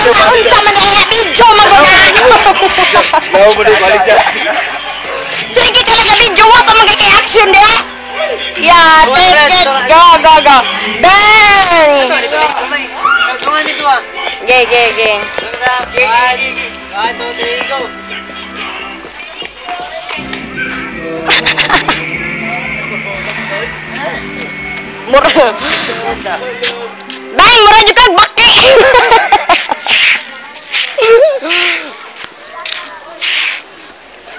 unsa man eh video mo ko na. Lawa mo din balik siya. Sige ka lang video wa pa magkaka-action de. Yeah, take it. Go. Bang! Tungan dito ah. Ge. Gigi. 1, 2, 3, go. Mura. Bang, mura jud kag baki.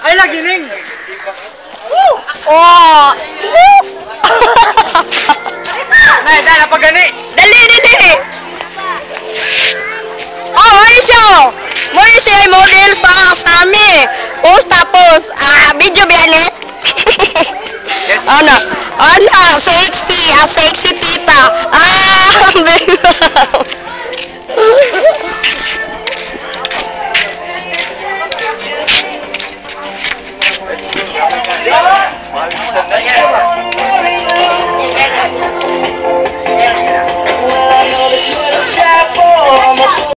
Ay lagi ning. Oh. Nay, dala pa gani. Dali. Oh, Mori siya model sa amin. Tapos, video biyanek. Yes. Ano, sexy tita.